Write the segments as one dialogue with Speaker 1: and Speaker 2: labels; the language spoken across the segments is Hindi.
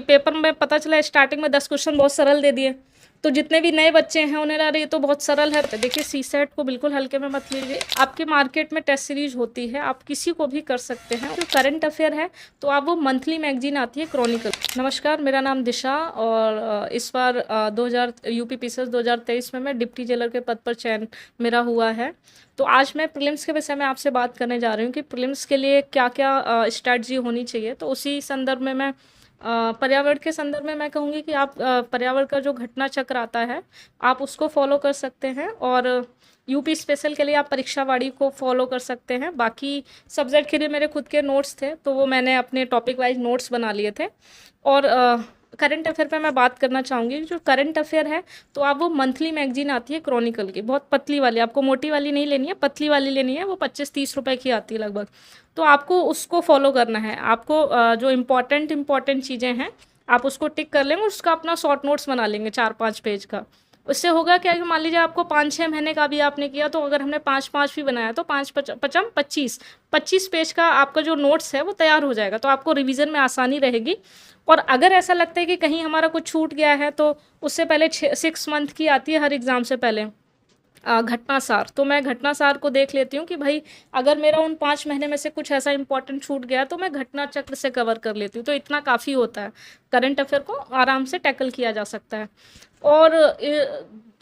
Speaker 1: पेपर में पता चला स्टार्टिंग में 10 क्वेश्चन बहुत सरल दे दिए, तो जितने भी नए बच्चे हैं उन्हें लगा ये तो बहुत सरल है। तो देखिए सीसेट को बिल्कुल हल्के में मत लीजिए। आपके मार्केट में टेस्ट सीरीज होती है, आप किसी को भी कर सकते हैं। जो करंट अफेयर है तो आप वो मंथली मैगजीन आती है क्रॉनिकल। नमस्कार, मेरा नाम दिशा और इस बार 2000 यूपी पीसीएस 2023 में मैं डिप्टी जेलर के पद पर चयन मेरा हुआ है। तो आज मैं प्रीलिम्स के विषय में आपसे बात करने जा रही हूँ कि प्रीलिम्स के लिए क्या क्या स्ट्रैटेजी होनी चाहिए। तो उसी संदर्भ में मैं पर्यावरण के संदर्भ में मैं कहूँगी कि आप पर्यावरण का जो घटना चक्र आता है आप उसको फॉलो कर सकते हैं, और यूपी स्पेशल के लिए आप परीक्षावाड़ी को फॉलो कर सकते हैं। बाकी सब्जेक्ट के लिए मेरे खुद के नोट्स थे तो वो मैंने अपने टॉपिक वाइज नोट्स बना लिए थे। और करंट अफेयर पे मैं बात करना चाहूँगी। जो करंट अफेयर है तो आप वो मंथली मैगजीन आती है क्रॉनिकल की, बहुत पतली वाली, आपको मोटी वाली नहीं लेनी है, पतली वाली लेनी है। वो 25-30 रुपए की आती है लगभग। तो आपको उसको फॉलो करना है। आपको जो इम्पॉर्टेंट चीज़ें हैं आप उसको टिक कर लेंगे, उसका अपना शॉर्ट नोट्स बना लेंगे 4-5 पेज का। उससे होगा क्या कि मान लीजिए आपको 5-6 महीने का भी आपने किया, तो अगर हमने 5-5 भी बनाया तो 5-5-25 पेज का आपका जो नोट्स है वो तैयार हो जाएगा। तो आपको रिवीजन में आसानी रहेगी। और अगर ऐसा लगता है कि कहीं हमारा कुछ छूट गया है तो उससे पहले 6 मंथ की आती है हर एग्ज़ाम से पहले घटनासार। तो मैं घटनासार को देख लेती हूँ कि भाई अगर मेरा उन 5 महीने में से कुछ ऐसा इंपॉर्टेंट छूट गया तो मैं घटना चक्र से कवर कर लेती हूँ। तो इतना काफ़ी होता है, करंट अफेयर को आराम से टैकल किया जा सकता है। और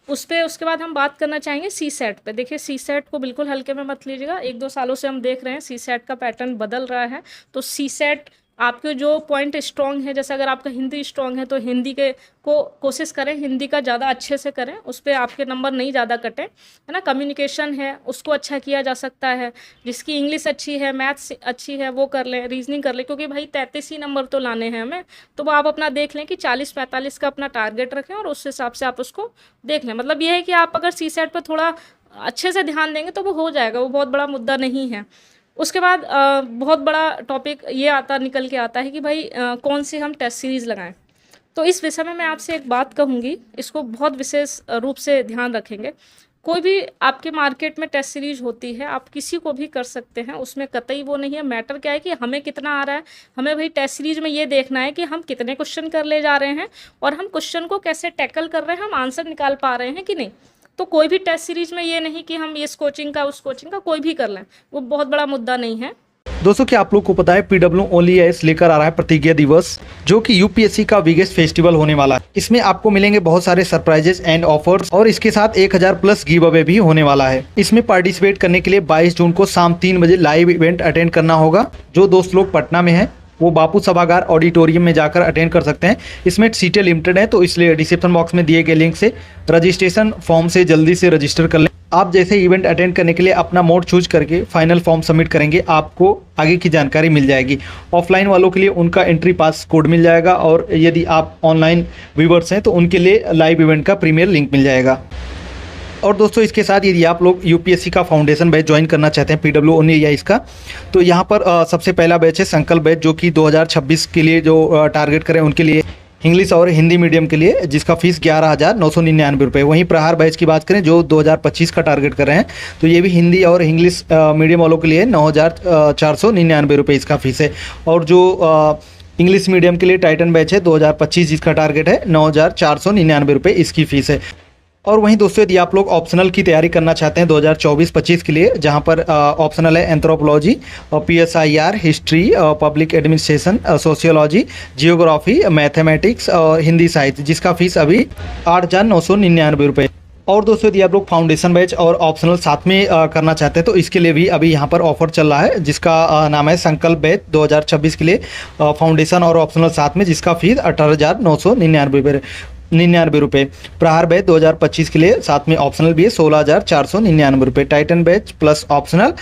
Speaker 1: उसके बाद हम बात करना चाहेंगे सी सेट पे। देखिए सी सेट को बिल्कुल हल्के में मत लीजिएगा। 1-2 सालों से हम देख रहे हैं सी सेट का पैटर्न बदल रहा है। तो सी सेट आपके जो पॉइंट स्ट्रॉन्ग है, जैसे अगर आपका हिंदी स्ट्रॉन्ग है तो हिंदी के को कोशिश करें हिंदी का ज़्यादा अच्छे से करें, उस पर आपके नंबर नहीं ज़्यादा कटें, है ना। कम्युनिकेशन है उसको अच्छा किया जा सकता है। जिसकी इंग्लिश अच्छी है, मैथ्स अच्छी है, वो कर लें, रीजनिंग कर लें, क्योंकि भाई 33 ही नंबर तो लाने हैं हमें। तो वो आप अपना देख लें कि 40-45 का अपना टारगेट रखें और उस हिसाब से आप उसको देख लें। मतलब ये है कि आप अगर सी सेट पर थोड़ा अच्छे से ध्यान देंगे तो वो हो जाएगा, वो बहुत बड़ा मुद्दा नहीं है। उसके बाद बहुत बड़ा टॉपिक ये निकल के आता है कि भाई कौन सी हम टेस्ट सीरीज़ लगाएं। तो इस विषय में मैं आपसे एक बात कहूँगी, इसको बहुत विशेष रूप से ध्यान रखेंगे। कोई भी आपके मार्केट में टेस्ट सीरीज होती है आप किसी को भी कर सकते हैं, उसमें कतई वो नहीं है। मैटर क्या है कि हमें कितना आ रहा है। हमें भाई टेस्ट सीरीज में ये देखना है कि हम कितने क्वेश्चन कर ले जा रहे हैं और हम क्वेश्चन को कैसे टैकल कर रहे हैं, हम आंसर निकाल पा रहे हैं कि नहीं। तो कोई भी टेस्ट सीरीज में ये नहीं कि हम इस कोचिंग का उस कोचिंग का कोई भी कर लें, वो बहुत बड़ा मुद्दा नहीं है।
Speaker 2: दोस्तों क्या आप लोग को पता है पीडब्ल्यू ओनली एस लेकर आ रहा है प्रतिज्ञा दिवस, जो कि यूपीएससी का बिगेस्ट फेस्टिवल होने वाला है। इसमें आपको मिलेंगे बहुत सारे सरप्राइजेस एंड ऑफर्स और इसके साथ 1000 प्लस गिव अवे भी होने वाला है। इसमें पार्टिसिपेट करने के लिए 22 जून को शाम 3 बजे लाइव इवेंट अटेंड करना होगा। जो दोस्त लोग पटना में हैं वो बापू सभागार ऑडिटोरियम में जाकर अटेंड कर सकते हैं। इसमें सीटें लिमिटेड है, तो इसलिए डिस्क्रिप्शन बॉक्स में दिए गए लिंक से रजिस्ट्रेशन फॉर्म से जल्दी से रजिस्टर कर लें। आप जैसे इवेंट अटेंड करने के लिए अपना मोड चूज करके फाइनल फॉर्म सबमिट करेंगे, आपको आगे की जानकारी मिल जाएगी। ऑफलाइन वालों के लिए उनका एंट्री पास कोड मिल जाएगा, और यदि आप ऑनलाइन व्यूवर्स हैं तो उनके लिए लाइव इवेंट का प्रीमियर लिंक मिल जाएगा। और दोस्तों इसके साथ यदि आप लोग यूपीएससी का फाउंडेशन बैच ज्वाइन करना चाहते हैं पीडब्ल्यू ओनली या इसका, तो यहाँ पर सबसे पहला बैच है संकल्प बैच, जो कि 2026 के लिए जो टारगेट करें उनके लिए इंग्लिश और हिंदी मीडियम के लिए, जिसका फीस 11,999 रुपये। वहीं प्रहार बैच की बात करें जो 2025 का टारगेट कर रहे हैं, तो ये भी हिंदी और इंग्लिश मीडियम वालों के लिए 9,499 रुपये इसका फीस है। और जो इंग्लिश मीडियम के लिए टाइटन बैच है 2025 जिसका टारगेट है 9,499 रुपये इसकी फीस है। और वहीं दोस्तों यदि आप लोग ऑप्शनल की तैयारी करना चाहते हैं 2024-25 के लिए, जहां पर ऑप्शनल है anthropology, PSIR, history, public administration, sociology, geography, mathematics और हिंदी साहित्य, जिसका फीस अभी 8,999 रुपये। और दोस्तों यदि आप लोग फाउंडेशन बैच और ऑप्शनल साथ में करना चाहते हैं तो इसके लिए भी अभी यहाँ पर ऑफर चल रहा है, जिसका नाम है संकल्प बैच 2026 के लिए फाउंडेशन और ऑप्शनल साथ में, जिसका फीस 18,999 रुपये। प्रहार बैच 2025 के लिए साथ में ऑप्शनल भी है 16,499 रुपये। टाइटन बैच प्लस ऑप्शनल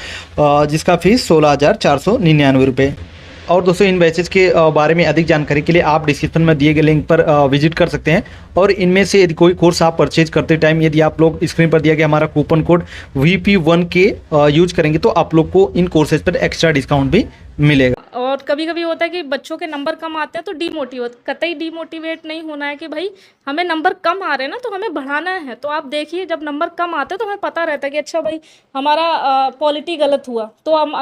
Speaker 2: जिसका फीस 16,499 रुपये। और दोस्तों इन बैचेस के बारे में अधिक जानकारी के लिए आप डिस्क्रिप्शन में दिए गए लिंक पर विजिट कर सकते हैं। और इनमें से यदि कोई कोर्स आप परचेज करते टाइम यदि आप लोग स्क्रीन पर दिया गया हमारा कूपन कोड VP1K यूज करेंगे तो आप लोग को इन कोर्सेज पर एक्स्ट्रा डिस्काउंट भी मिलेगा।
Speaker 1: और कभी कभी होता है कि बच्चों के नंबर कम आते हैं तो कतई डीमोटिवेट नहीं होना है कि भाई हमें नंबर कम आ रहे हैं ना तो हमें बढ़ाना है। तो आप देखिए जब नंबर कम आते हैं तो हमें पता रहता है कि अच्छा भाई हमारा पॉलिटी गलत हुआ, तो हम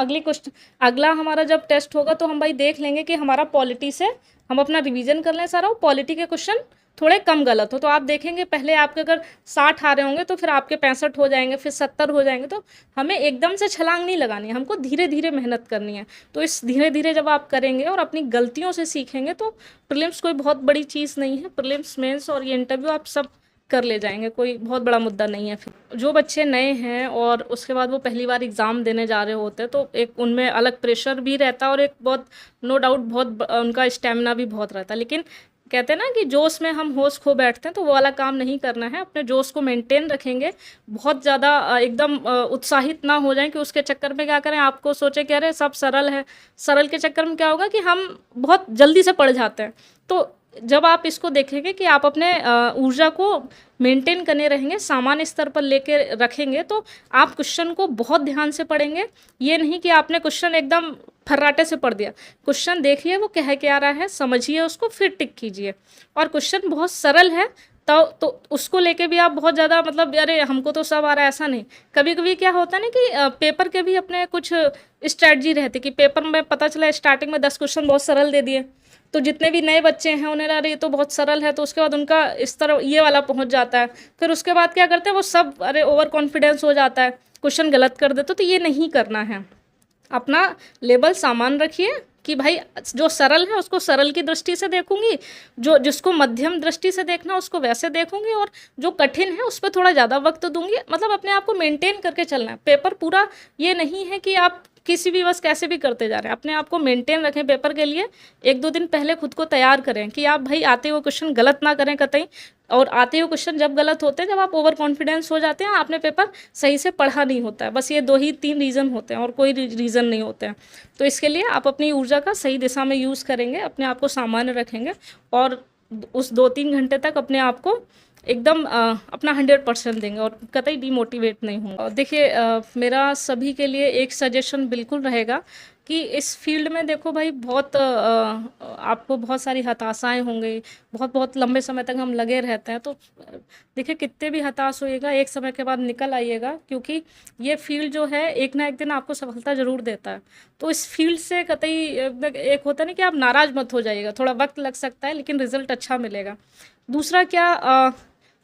Speaker 1: अगला हमारा जब टेस्ट होगा तो हम भाई देख लेंगे कि हमारा पॉलिटी से हम अपना रिवीजन कर लें सारा, पॉलिटी के क्वेश्चन थोड़े कम गलत हो। तो आप देखेंगे पहले आपके अगर 60 आ रहे होंगे तो फिर आपके 65 हो जाएंगे, फिर 70 हो जाएंगे। तो हमें एकदम से छलांग नहीं लगानी है, हमको धीरे धीरे मेहनत करनी है। तो इस धीरे धीरे जब आप करेंगे और अपनी गलतियों से सीखेंगे तो प्रीलिम्स कोई बहुत बड़ी चीज़ नहीं है। प्रीलिम्स, मेंस और ये इंटरव्यू आप सब कर ले जाएंगे, कोई बहुत बड़ा मुद्दा नहीं है। फिर जो बच्चे नए हैं और उसके बाद वो पहली बार एग्ज़ाम देने जा रहे होते हैं तो एक उनमें अलग प्रेशर भी रहता है और एक बहुत नो डाउट बहुत उनका स्टेमिना भी बहुत रहता है। लेकिन कहते हैं ना कि जोश में हम होश खो बैठते हैं, तो वो वाला काम नहीं करना है। अपने जोश को मेंटेन रखेंगे, बहुत ज़्यादा एकदम उत्साहित ना हो जाएं कि उसके चक्कर में क्या करें, आपको सोचे कि अरे सब सरल है। सरल के चक्कर में क्या होगा कि हम बहुत जल्दी से पढ़ जाते हैं। तो जब आप इसको देखेंगे कि आप अपने ऊर्जा को मेंटेन करने रहेंगे, सामान्य स्तर पर लेके रखेंगे, तो आप क्वेश्चन को बहुत ध्यान से पढ़ेंगे। ये नहीं कि आपने क्वेश्चन एकदम फर्राटे से पढ़ दिया। क्वेश्चन देखिए वो कह के आ रहा है, समझिए उसको, फिर टिक कीजिए। और क्वेश्चन बहुत सरल है तो उसको लेके भी आप बहुत ज़्यादा मतलब अरे हमको तो सब आ रहा है, ऐसा नहीं। कभी कभी क्या होता है ना कि पेपर के भी अपने कुछ स्ट्रैटेजी रहती कि पेपर में पता चला स्टार्टिंग में 10 क्वेश्चन बहुत सरल दे दिए, तो जितने भी नए बच्चे हैं उन्हें अरे ये तो बहुत सरल है, तो उसके बाद उनका इस तरह ये वाला पहुंच जाता है। फिर उसके बाद क्या करते हैं वो सब अरे ओवर कॉन्फिडेंस हो जाता है, क्वेश्चन गलत कर देते। तो ये नहीं करना है। अपना लेवल सामान रखिए कि भाई जो सरल है उसको सरल की दृष्टि से देखूंगी, जो जिसको मध्यम दृष्टि से देखना उसको वैसे देखूंगी, और जो कठिन है उस पर थोड़ा ज़्यादा वक्त दूंगी। मतलब अपने आप को मेंटेन करके चलना है। पेपर पूरा ये नहीं है कि आप किसी भी बस कैसे भी करते जा रहे हैं। अपने आप को मेंटेन रखें पेपर के लिए। 1-2 दिन पहले खुद को तैयार करें कि आप भाई आते हुए क्वेश्चन गलत ना करें कतई। और आते हुए क्वेश्चन जब गलत होते हैं, जब आप ओवर कॉन्फिडेंस हो जाते हैं, आपने पेपर सही से पढ़ा नहीं होता है। बस ये 2 ही 3 रीज़न होते हैं और कोई रीज़न नहीं होते हैं। तो इसके लिए आप अपनी ऊर्जा का सही दिशा में यूज़ करेंगे, अपने आप को सामान्य रखेंगे और उस 2-3 घंटे तक अपने आप को एकदम अपना 100% देंगे और कतई डिमोटिवेट नहीं होंगे। और देखिए मेरा सभी के लिए एक सजेशन बिल्कुल रहेगा कि इस फील्ड में देखो भाई बहुत आपको बहुत सारी हताशाएं होंगी, बहुत बहुत लंबे समय तक हम लगे रहते हैं। तो देखिए कितने भी हताश होइएगा, एक समय के बाद निकल आइएगा, क्योंकि ये फील्ड जो है एक ना एक दिन आपको सफलता ज़रूर देता है। तो इस फील्ड से कतई एक होता नहीं कि आप नाराज़ मत हो जाइएगा, थोड़ा वक्त लग सकता है लेकिन रिजल्ट अच्छा मिलेगा। दूसरा क्या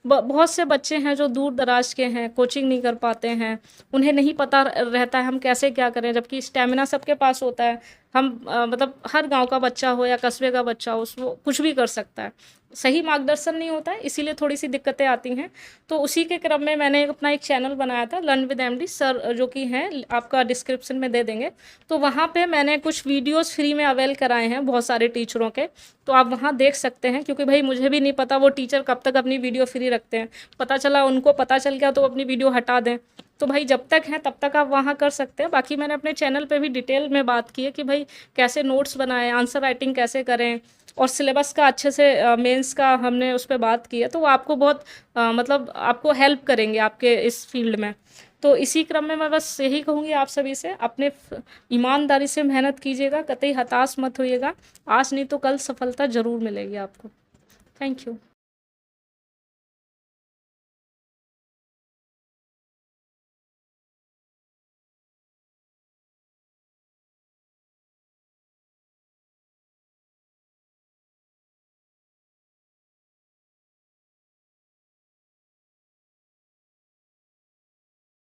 Speaker 1: बहुत से बच्चे हैं जो दूर दराज के हैं, कोचिंग नहीं कर पाते हैं, उन्हें नहीं पता रहता है हम कैसे क्या करें, जबकि स्टेमिना सबके पास होता है। हम मतलब हर गांव का बच्चा हो या कस्बे का बच्चा हो, वो कुछ भी कर सकता है। सही मार्गदर्शन नहीं होता है, इसीलिए थोड़ी सी दिक्कतें आती हैं। तो उसी के क्रम में मैंने अपना एक चैनल बनाया था, लर्न विद एमडी सर, जो कि हैं आपका डिस्क्रिप्शन में दे देंगे। तो वहाँ पे मैंने कुछ वीडियोस फ्री में अवेल कराए हैं बहुत सारे टीचरों के, तो आप वहाँ देख सकते हैं। क्योंकि भाई मुझे भी नहीं पता वो टीचर कब तक अपनी वीडियो फ्री रखते हैं, पता चला उनको पता चल गया तो अपनी वीडियो हटा दें। तो भाई जब तक है तब तक आप वहाँ कर सकते हैं। बाकी मैंने अपने चैनल पे भी डिटेल में बात की है कि भाई कैसे नोट्स बनाएं, आंसर राइटिंग कैसे करें, और सिलेबस का अच्छे से मेंस का हमने उस पर बात की है। तो वो आपको बहुत मतलब आपको हेल्प करेंगे आपके इस फील्ड में। तो इसी क्रम में मैं बस यही कहूँगी आप सभी से, अपने ईमानदारी से मेहनत कीजिएगा, कतई हताश मत होइएगा। आज नहीं तो कल सफलता ज़रूर मिलेगी आपको। Thank you.